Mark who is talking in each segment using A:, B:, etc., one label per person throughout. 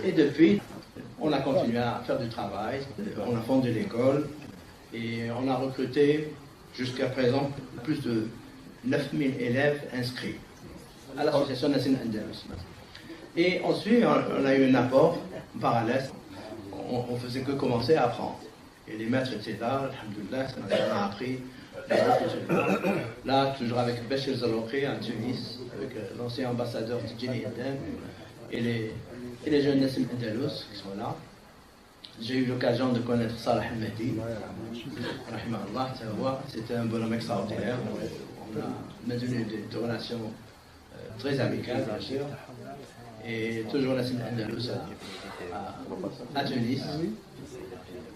A: Et depuis, on a continué à faire du travail, on a fondé l'école et on a recruté jusqu'à présent plus de 9000 élèves inscrits à l'association nationale Andalous. Et ensuite, on a eu un apport parallèle. On faisait que commencer à apprendre. Et les maîtres étaient là, alhamdoulilah, on a appris. Là, toujours avec Bachir Zaloukri en Tunis, avec l'ancien ambassadeur de Djeni Eden et les jeunes Nassim Andalous qui sont là. J'ai eu l'occasion de connaître Salah Al-Mahdi. C'était un bonhomme extraordinaire. On a maintenu des relations très amicales, bien sûr. Et toujours Nassim Andalous à Tunis.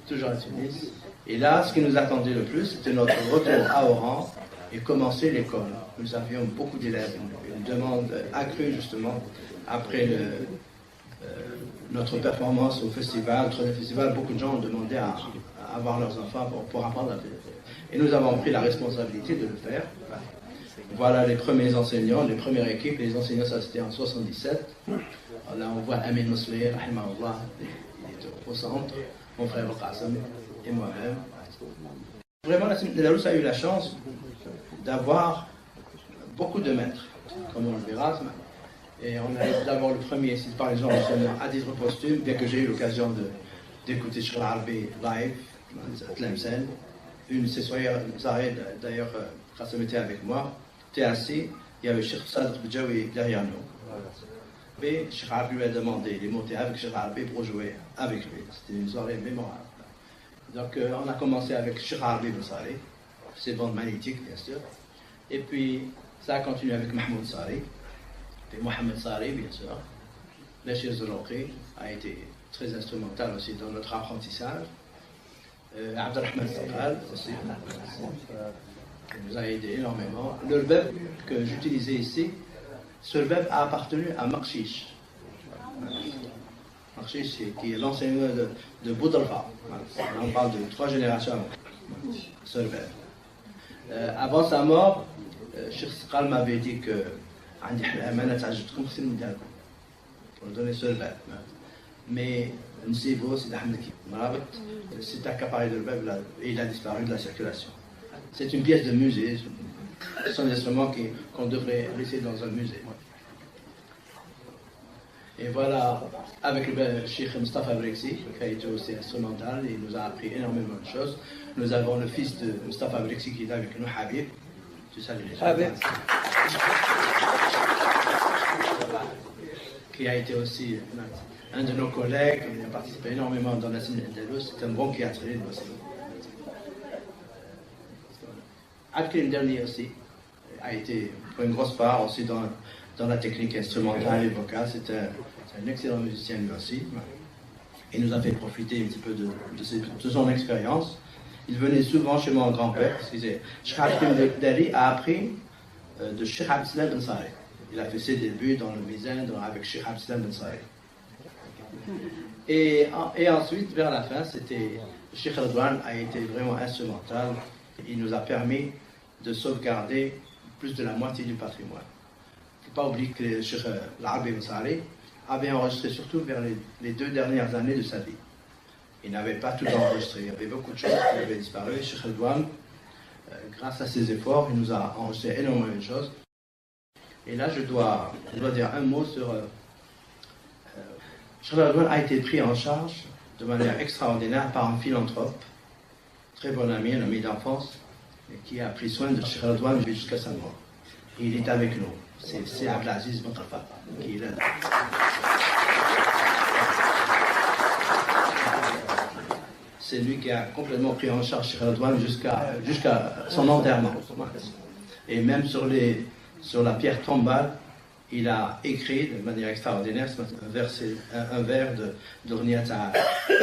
A: Toujours à Tunis. Et là, ce qui nous attendait le plus, c'était notre retour à Oran et commencer l'école. Nous avions beaucoup d'élèves, une demande accrue justement après notre performance au festival. Entre les festivals, beaucoup de gens ont demandé à avoir leurs enfants pour apprendre la philosophie. Et nous avons pris la responsabilité de le faire. Voilà les premiers enseignants, les premières équipes. Les enseignants, ça c'était en 77. Là, on voit Amin Mousli, rahimahullah, il est au centre, mon frère Qasim et moi-même. Vraiment, Nassim Andalous a eu la chance d'avoir beaucoup de maîtres, comme on le verra. Et on a d'abord le premier, c'est par exemple à titre posthume, bien que j'ai eu l'occasion d'écouter Cheikh Al-Arbi live, à Tlemcen. Une de ses soirées, d'ailleurs, Qasim était avec moi, était assis, il y avait Cheikh Sadr Bidjawi derrière nous. Et Cheikh Al-Arbi lui a demandé, il est monté avec Cheikh Al-Arbi pour jouer avec lui. C'était une soirée mémorable. Donc on a commencé avec Cheikh Al-Arbi Boussari, ses bandes magnétiques bien sûr. Et puis ça a continué avec Mahmoud Sari. Et Mohamed Sari, bien sûr. Bachir Zaloukri a été très instrumental aussi dans notre apprentissage. Abdelrahman Saqal aussi nous a aidé énormément. Le verbes que j'utilisais ici, ce verbe a appartenu à Makshish. Makshish, qui est l'enseignant de Boudrafa. On parle de 3 générations avant ce verbe. Avant sa mort, Cheikh Saqal m'avait dit que pour donner ce verbe. Mais Nsibo, c'est Ahmed Marabat, c'est accaparé de verbe et il a disparu de la circulation. C'est une pièce de musée. Ce sont des instruments qu'on devrait laisser dans un musée. Et voilà, avec le Cheikh Mustafa Brexi, qui a été aussi instrumental, il nous a appris énormément de choses. Nous avons le fils de Mustafa Brexi qui est avec nous, Habib. Tu salues les gens. Qui a été aussi un de nos collègues, il a participé énormément dans la scène Andalous, c'est un bon théâtrien aussi. Abdelkrim Derni aussi a été pour une grosse part aussi dans la technique instrumentale et vocale, c'est un excellent musicien lui aussi. Il nous a fait profiter un petit peu de son expérience. Il venait souvent chez mon grand-père, parce que Cheikh Abdelkrim Derni a appris de Cheikh Abdeslam Ben Saleh. Il a fait ses débuts dans le Mizan avec Cheikh Abdeslam Ben Saleh. Et ensuite, vers la fin, Cheikh Redouane a été vraiment instrumental. Il nous a permis de sauvegarder plus de la moitié du patrimoine. Il ne faut pas oublier que Cheikh Al-Arbi Boussari avait enregistré surtout vers les 2 dernières années de sa vie. Il n'avait pas tout enregistré. Il y avait beaucoup de choses qui avaient disparu. Cheikh Redouane, grâce à ses efforts, il nous a enregistré énormément de choses. Et là, je dois dire un mot sur... Cheikh Redouane a été pris en charge de manière extraordinaire par un philanthrope, très bon ami, un ami d'enfance, qui a pris soin de Cheikh Redouane jusqu'à sa mort. Et il est avec nous. C'est Abdelaziz Boutafa qui est là. C'est lui qui a complètement pris en charge Cheikh Redouane jusqu'à son enterrement. Et même sur la pierre tombale, il a écrit de manière extraordinaire un vers de Rniata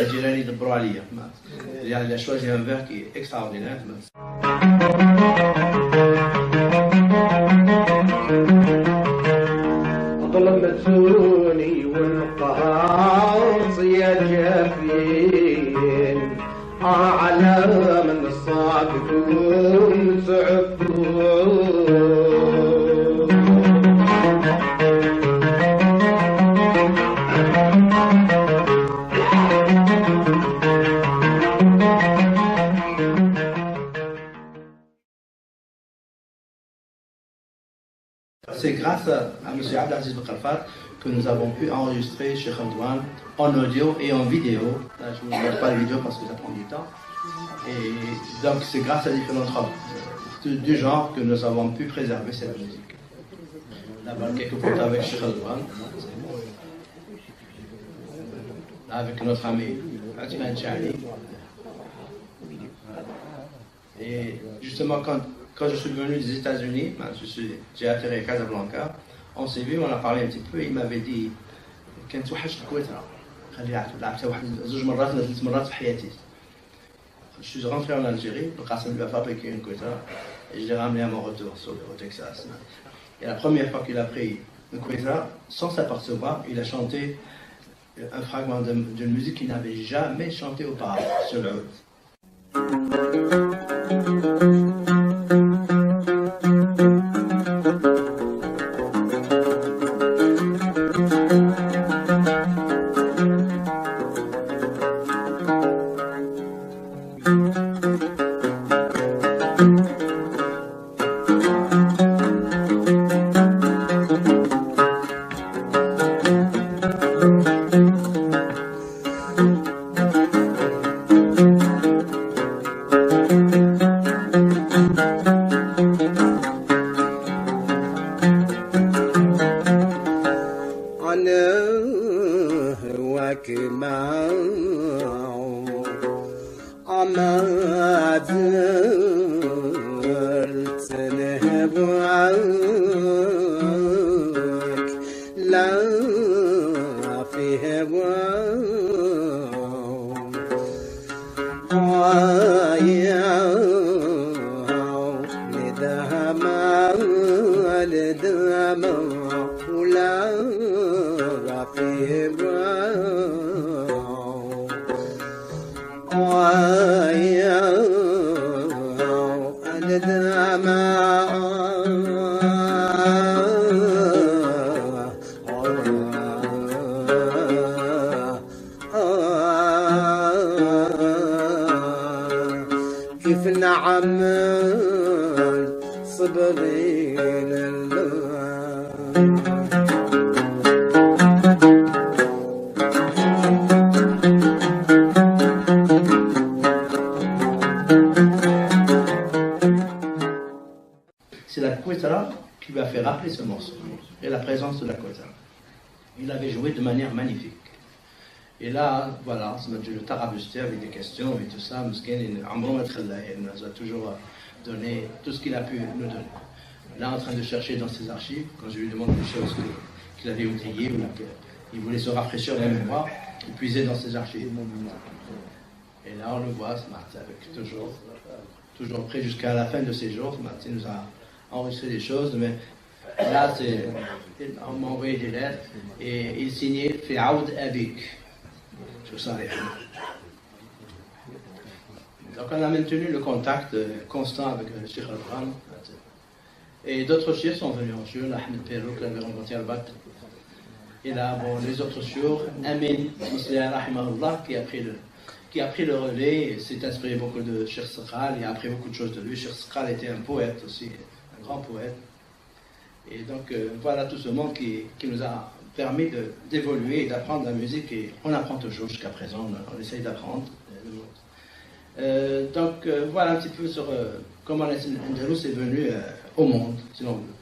A: Djilani de Broualiya. Il a choisi un vers qui est extraordinaire. ظلمتوني والقهار يا جافين على من الصادقون تعبون grâce à M. Abdelaziz Boukhalfat que nous avons pu enregistrer Cheikh Redouane en audio et en vidéo. Là, je ne vous montre pas la vidéo parce que ça prend du temps. Et donc c'est grâce à différents travaux du genre que nous avons pu préserver cette musique. Là-bas, quelques photos avec Cheikh Redouane. Là, avec notre ami Atman Chali. Et justement, quand je suis venu des États-Unis, j'ai atterri à Casablanca, on s'est vu, on a parlé un petit peu, et il m'avait dit كانت وحشت الكويت لعبتها واحد زوج مرات ولا ثلاث مرات في حياتي. Je suis rentré en Algérie, le Qassem lui a fabriqué une Quetta, et je l'ai ramené à mon retour au Texas. Et la première fois qu'il a pris une Quetta, sans s'apercevoir, il a chanté un fragment d'une musique qu'il n'avait jamais chanté auparavant sur le oud. C'est la Quetta qui lui a fait rappeler ce morceau et la présence de la Quetta. Il avait joué de manière magnifique. Et là, voilà, ça m'a dû le tarabuster avec des questions et tout ça. Il nous a toujours donné tout ce qu'il a pu nous donner. Là, en train de chercher dans ses archives, quand je lui demande des choses qu'il avait oubliées ou qu'il voulait se rafraîchir la mémoire, il puisait dans ses archives. Et là, on le voit, avec toujours prêt jusqu'à la fin de ses jours. Il nous a enregistré des choses, mais là, on m'a envoyé des lettres et il signait « Fi Aoud Abik ». Donc on a maintenu le contact constant avec le Cheikh Redouane. Et d'autres cheikhs sont venus en Chiour, Ahmed Perrouk, l'avait rencontré à Bat. Et là, bon, les autres chiours, Amin Muslia Rahimahullah, qui a pris le relais, s'est inspiré beaucoup de Cheikh Sakral, il a appris beaucoup de choses de lui. Cheikh Sakral était un poète aussi, un grand poète. Et donc voilà tout ce monde qui nous a permis d'évoluer et d'apprendre la musique, et on apprend toujours jusqu'à présent, on essaye d'apprendre. Donc voilà un petit peu sur comment l'Andalous est venu au monde, si l'on veut.